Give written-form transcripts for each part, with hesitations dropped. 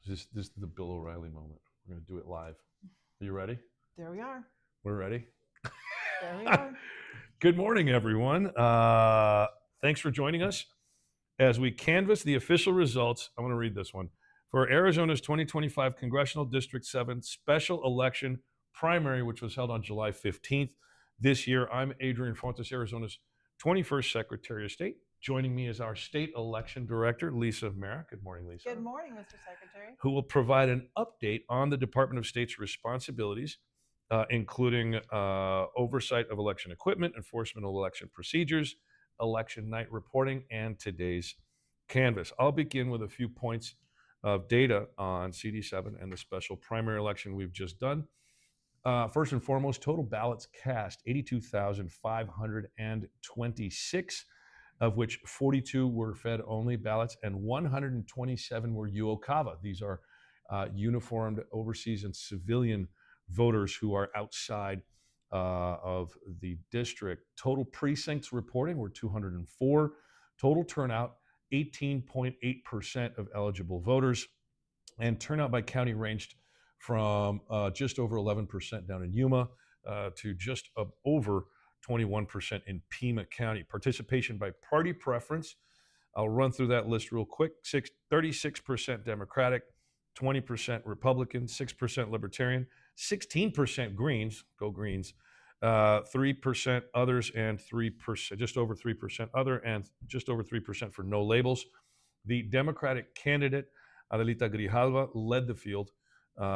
This is the Bill O'Reilly moment. We're going to do it live. Are you ready? There we are. We're ready. There we are. Good morning, everyone. Thanks for joining us as we canvass the official results. I want to read this one for Arizona's 2025 Congressional District 7 special election primary, which was held on July 15th this year. I'm Adrian Fontes, Arizona's 21st Secretary of State. Joining me is our State Election Director, Lisa Merrick. Good morning, Lisa. Good morning, Mr. Secretary. Who will provide an update on the Department of State's responsibilities, including oversight of election equipment, enforcement of election procedures, election night reporting, and today's canvass. I'll begin with a few points of data on CD7 and the special primary election we've just done. First and foremost, total ballots cast, 82,526, of which 42 were Fed-only ballots and 127 were UOCAVA. These are uniformed overseas and civilian voters who are outside of the district. Total precincts reporting were 204. Total turnout, 18.8% of eligible voters. And turnout by county ranged from just over 11% down in Yuma to just over 21% in Pima County. Participation by party preference, I'll run through that list real quick. 36% Democratic, 20% Republican, 6% Libertarian, 16% Greens, go Greens, 3% others, and 3%, just over 3% other, and just over 3% for no labels. The Democratic candidate, Adelita Grijalva, led the field,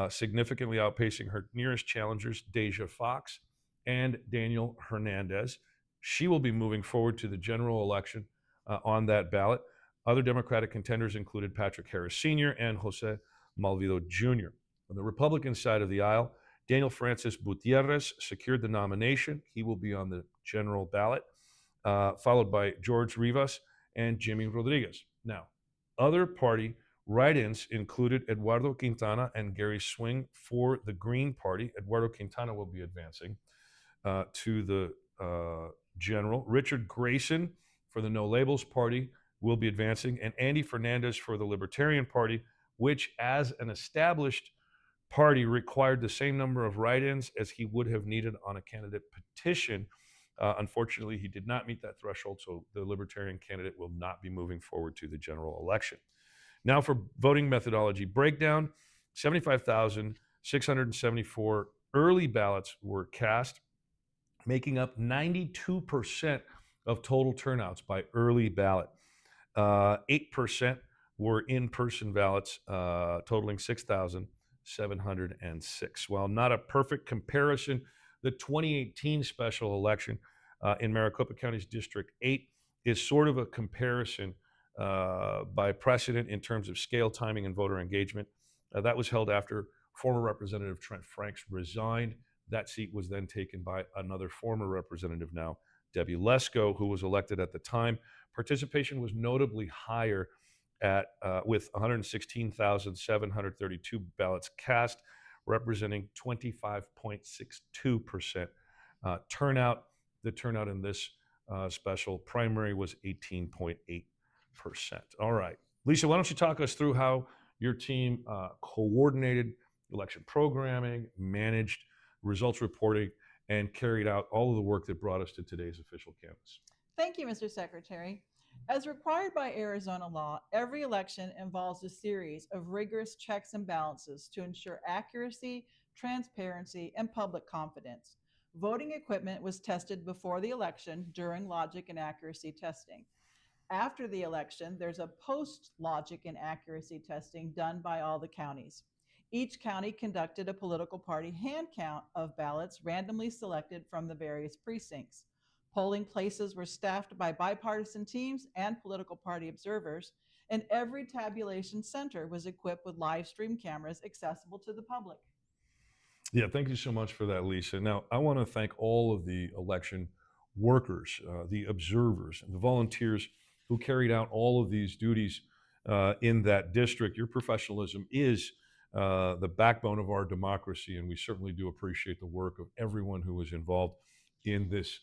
significantly outpacing her nearest challengers, Deja Fox and Daniel Hernandez. She will be moving forward to the general election on that ballot. Other Democratic contenders included Patrick Harris Sr. and Jose Malvido Jr. On the Republican side of the aisle, Daniel Francis Gutierrez secured the nomination. He will be on the general ballot, followed by George Rivas and Jimmy Rodriguez. Now, other party write-ins included Eduardo Quintana and Gary Swing for the Green Party. Eduardo Quintana will be advancing to the general. Richard Grayson for the No Labels Party will be advancing, and Andy Fernandez for the Libertarian Party, which as an established party required the same number of write-ins as he would have needed on a candidate petition. Unfortunately, he did not meet that threshold, so the Libertarian candidate will not be moving forward to the general election. Now for voting methodology breakdown, 75,674 early ballots were cast, making up 92% of total turnouts by early ballot. 8% were in-person ballots, totaling 6,706. While not a perfect comparison, the 2018 special election in Maricopa County's District 8 is sort of a comparison by precedent in terms of scale, timing, and voter engagement. That was held after former Representative Trent Franks resigned. That seat was then taken by another former representative now, Debbie Lesko, who was elected at the time. Participation was notably higher with 116,732 ballots cast, representing 25.62% turnout. The turnout in this special primary was 18.8%. All right. Lisa, why don't you talk us through how your team coordinated election programming, managed results reporting, and carried out all of the work that brought us to today's official canvass. Thank you, Mr. Secretary. As required by Arizona law, every election involves a series of rigorous checks and balances to ensure accuracy, transparency, and public confidence. Voting equipment was tested before the election during logic and accuracy testing. After the election, there's a post-logic and accuracy testing done by all the counties. Each county conducted a political party hand count of ballots randomly selected from the various precincts. Polling places were staffed by bipartisan teams and political party observers, and every tabulation center was equipped with live stream cameras accessible to the public. Yeah, thank you so much for that, Lisa. Now, I want to thank all of the election workers, the observers, and the volunteers who carried out all of these duties in that district. Your professionalism is the backbone of our democracy, and we certainly do appreciate the work of everyone who was involved in this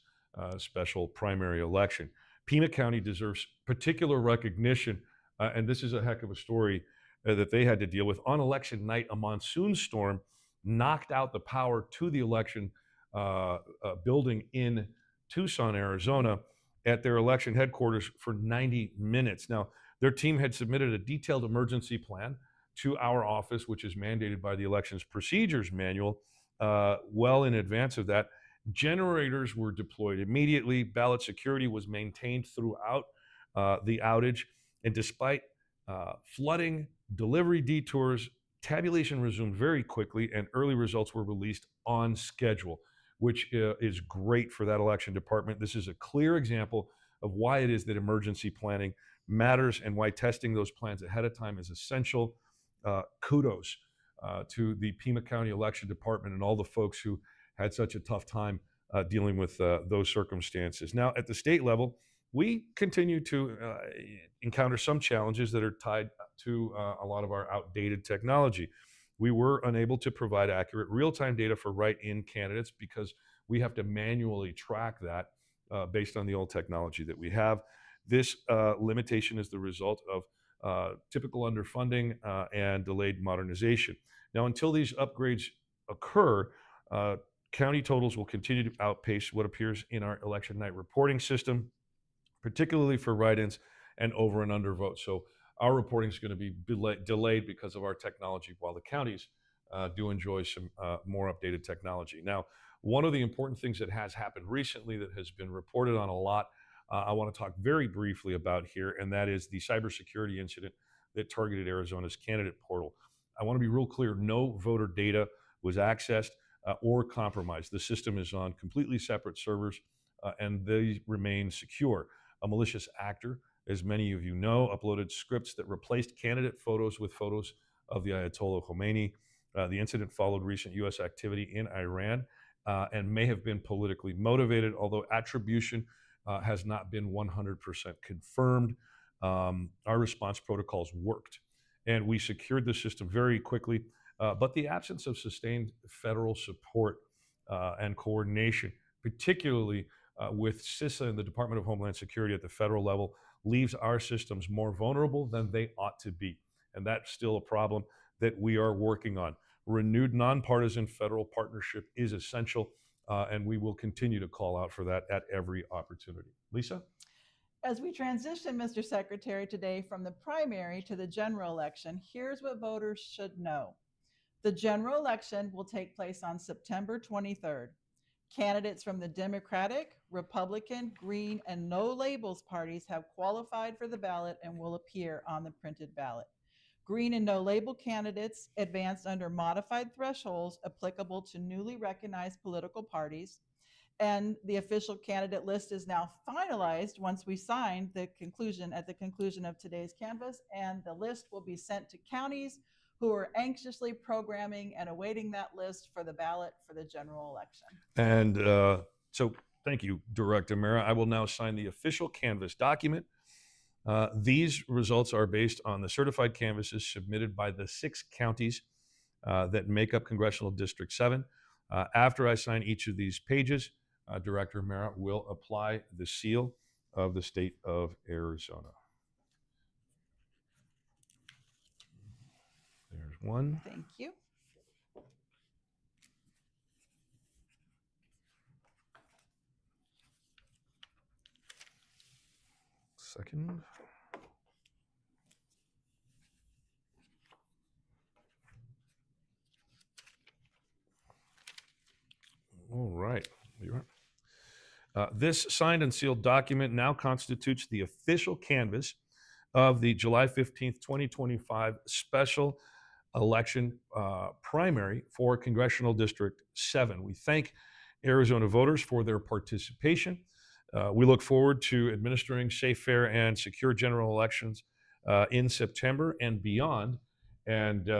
special primary election. Pima County deserves particular recognition, and this is a heck of a story. that they had to deal with. On election night, a monsoon storm knocked out the power to the election building in Tucson, Arizona, at their election headquarters for 90 minutes. Now, their team had submitted a detailed emergency plan to our office, which is mandated by the Elections Procedures Manual, well in advance of that. Generators were deployed immediately. Ballot security was maintained throughout the outage. And despite flooding, delivery detours, tabulation resumed very quickly, and early results were released on schedule, which is great for that election department. This is a clear example of why it is that emergency planning matters and why testing those plans ahead of time is essential. Kudos to the Pima County Election Department and all the folks who had such a tough time dealing with those circumstances. Now, at the state level, we continue to encounter some challenges that are tied to a lot of our outdated technology. We were unable to provide accurate real-time data for write-in candidates because we have to manually track that based on the old technology that we have. This limitation is the result of typical underfunding and delayed modernization. Now, until these upgrades occur, county totals will continue to outpace what appears in our election night reporting system, particularly for write-ins and over and under votes. So our reporting is going to be delayed because of our technology, while the counties do enjoy some more updated technology. Now, one of the important things that has happened recently that has been reported on a lot, I want to talk very briefly about here, and that is the cybersecurity incident that targeted Arizona's candidate portal. I want to be real clear, no voter data was accessed or compromised. The system is on completely separate servers and they remain secure. A malicious actor, as many of you know, uploaded scripts that replaced candidate photos with photos of the Ayatollah Khomeini. The incident followed recent U.S. activity in Iran and may have been politically motivated, although attribution has not been 100% confirmed. Our response protocols worked, and we secured the system very quickly. But the absence of sustained federal support and coordination, particularly with CISA and the Department of Homeland Security at the federal level, leaves our systems more vulnerable than they ought to be. And that's still a problem that we are working on. Renewed nonpartisan federal partnership is essential, and we will continue to call out for that at every opportunity. Lisa? As we transition, Mr. Secretary, today from the primary to the general election, here's what voters should know. The general election will take place on September 23rd. Candidates from the Democratic, Republican, Green, and No Labels parties have qualified for the ballot and will appear on the printed ballot. Green and No Label candidates advanced under modified thresholds applicable to newly recognized political parties. And the official candidate list is now finalized once we sign the conclusion at the conclusion of today's canvass, and the list will be sent to counties who are anxiously programming and awaiting that list for the ballot for the general election. And so thank you, Director Mara. I will now sign the official canvass document. These results are based on the certified canvasses submitted by the 6 counties that make up Congressional District 7. After I sign each of these pages, Director Mara will apply the seal of the state of Arizona. There's one. Thank you. Second. All right. This signed and sealed document now constitutes the official canvass of the July 15th, 2025 special election primary for Congressional District 7. We thank Arizona voters for their participation. We look forward to administering safe, fair, and secure general elections in September and beyond. And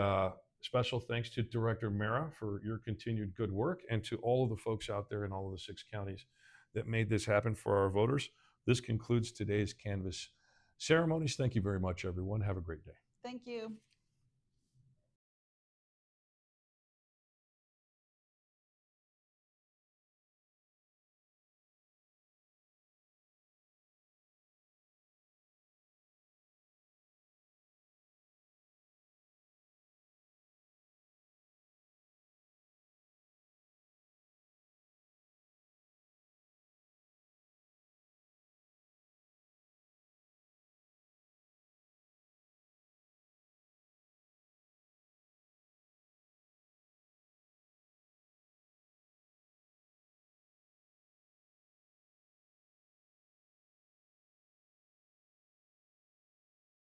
special thanks to Director Mara for your continued good work, and to all of the folks out there in all of the 6 counties that made this happen for our voters. This concludes today's canvass ceremonies. Thank you very much, everyone. Have a great day. Thank you.